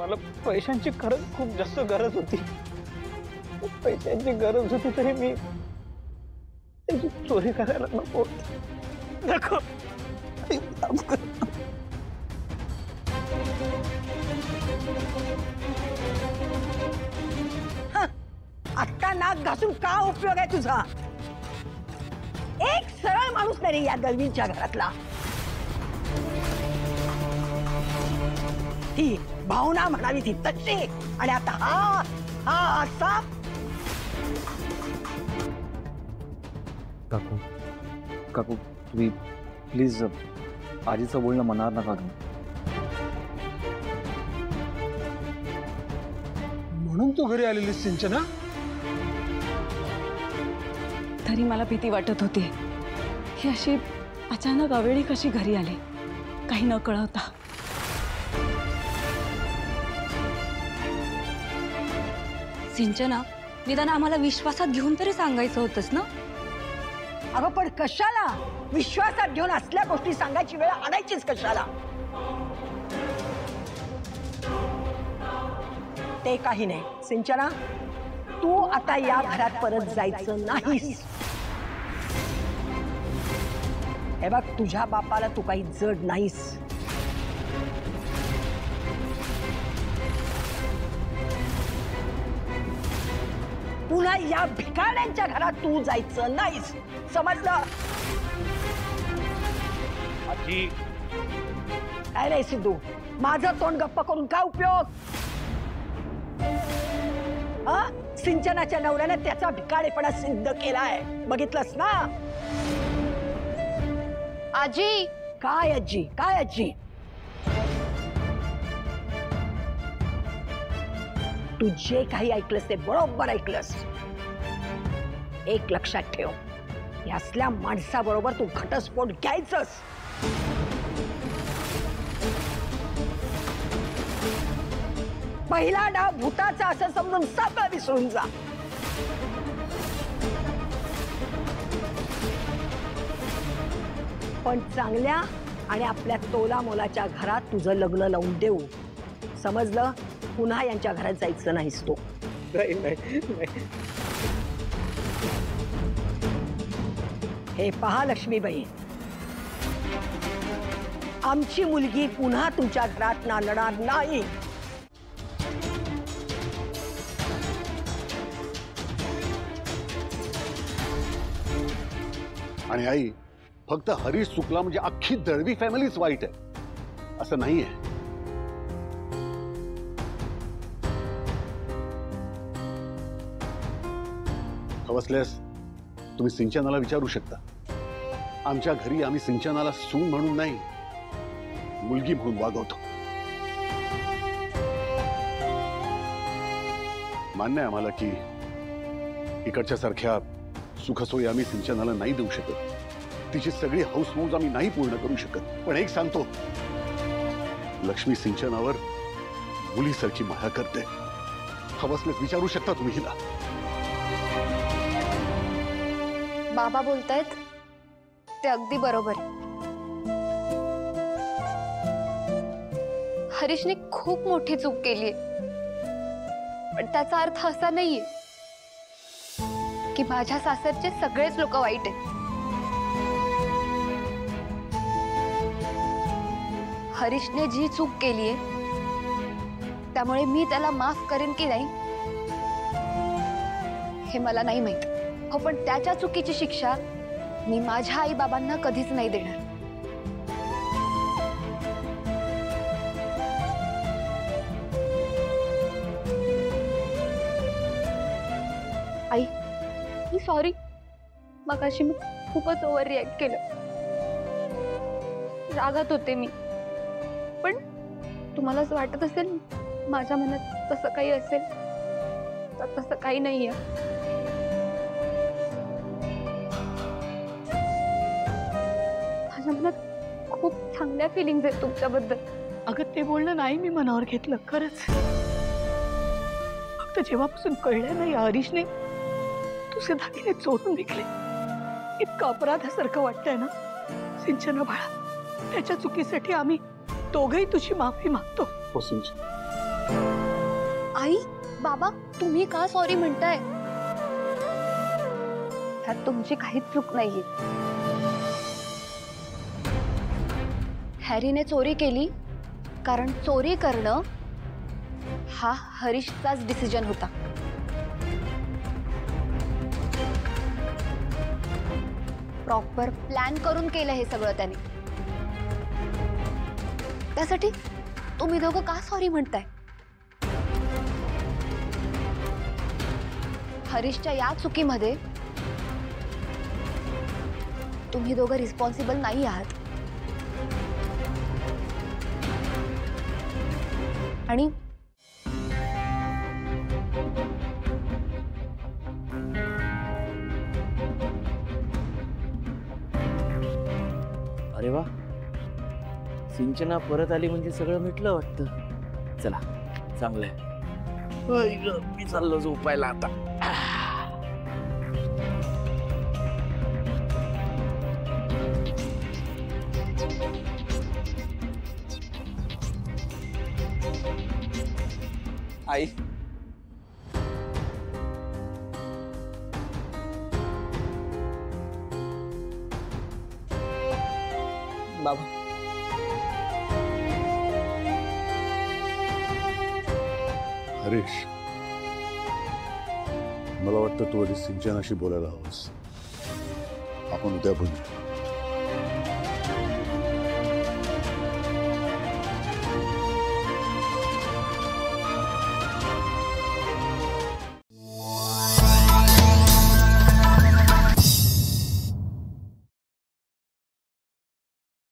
मला पैशांची खरंच खूप जास्त गरज होती. पैशांची गरज होती तरी मी त्याची चोरी करायला नको नको. आता नाक घासून का उपयोग आहे तुझा? एक सरळ माणूस नाही रे या दळवींच्या घरातला. ती भावना म्हणावी ती तशी, आणि आता हा हा असा. काकू काकू तुम्ही प्लीज आजीचं बोलणं मनावर नका घेऊ. म्हणून तू घरी आलेली सिंचना? तरी मला भीती वाटत होती. ही अशी अचानक अवेळी कशी घरी आली काही न कळवता. सिंचना, निदान आम्हाला विश्वासात घेऊन तरी सांगायचं होतंस ना. अगं पण कशाला विश्वासात घेऊन असल्या गोष्टी सांगायची वेळ आणायचीच कशाला? ते काही नाही सिंचना, तू आता या घरात परत जायचं नाहीस. हे बघ, तुझ्या बापाला तू काही जड नाहीस. पुन्हा या भिकाऱ्यांच्या घरात तू जायचं नाहीस, समजलं? आजी काय नाही सिद्धू, माझं तोंड गप्प करून काय उपयोग? सिंचनाच्या नवऱ्याने त्याचा भिकारेपणा सिद्ध केलाय, बघितलंस ना? आजी, काय आजी, काय आजी? तू जे काही ऐकलंस ते बरोबर ऐकलंस. एक लक्षात ठेव, या असल्या माणसाबरोबर तू घटस्फोट घ्यायचंस. पहिला डाव भूताचा असं समजून सगळं विसरून जा. पण चांगल्या आणि आपल्या तोला मोलाच्या घरात तुझं लग्न लावून देऊ, समजलं? पुन्हा यांच्या घरात जायचं नाहीस तू. नाही नाही नाही. हे पहा लक्ष्मीबाई, आमची मुलगी पुन्हा तुमच्या घरात नांदणार नाही. आणि आई, फक्त हरीश चुकला म्हणजे अख्खी दळवी फॅमिलीच वाईट आहे असं नाहीये. हवसल्यास तुम्ही सिंचनाला विचारू शकता. आमच्या घरी आम्ही सिंचनाला सून म्हणून नाही, मुलगी म्हणून वागवतो. मान्य आहे आम्हाला की इकडच्या सारख्या सुखसोयी आम्ही सिंचनाला नाही देऊ शकत. तिची सगळी हौसमौज आम्ही नाही पूर्ण करू शकत. पण एक सांगतो, लक्ष्मी सिंचनावर मुलीसारखी माया करते. हवसल्यास विचारू शकता तुम्ही हिला. बाबा बोलतायत ते अगदी बरोबर. हरीशने खूप मोठी चूक केली, पण त्याचा अर्थ असा नाहीये की माझ्या सासरचे सगळेच लोक वाईट आहेत. हरीशने जी चूक केलीये त्यामुळे मी त्याला माफ करेन की नाही हे मला नाही माहित. हो, पण त्याच्या चुकीची शिक्षा मी माझ्या आई बाबांना कधीच नाही देणार. आई, मी सॉरी. मगाशी मी खूपच ओव्हर रिॲक्ट केलं. रागात होते मी. पण तुम्हाला असं वाटत असेल माझ्या मनात तसं काही असेल तर तसं काही नाहीये. माझ्या मनात खूप चांगल्या फिलिंग्स आहेत तुमच्याबद्दल. अगं ते बोलणं नाही मी मनावर घेतलं खरंच. फक्त जेव्हापासून कळलं नाही हरीशने तुझे दागिने चोरून विकले, इतकं अपराधासारखं वाटतंय ना. सिंचना बाळा, त्याच्या चुकीसाठी आम्ही दोघंही तुझी माफी मागतो. हो सिंचन, आई बाबा तुम्ही का सॉरी म्हणताय? ह्यात तुमची काहीच चूक नाहीये. हॅरीने चोरी केली कारण चोरी करणं हा हरीशचाच डिसिजन होता. प्रॉपर प्लॅन करून केलं हे सगळं त्याने. त्यासाठी तुम्ही दोघं का सॉरी म्हणताय? हरीशच्या या चुकीमध्ये तुम्ही दोघं रिस्पॉन्सिबल नाही आहात. आणि अरे वा, सिंचना परत आली म्हणजे सगळं मिटलं वाटतं. चला चांगलंय. मी चाललो झोपायला आता. आई बाबा हरीश, मला वाटतं तू आधी सिंचनाशी बोलायला हवंस. आपण उद्या बोलू.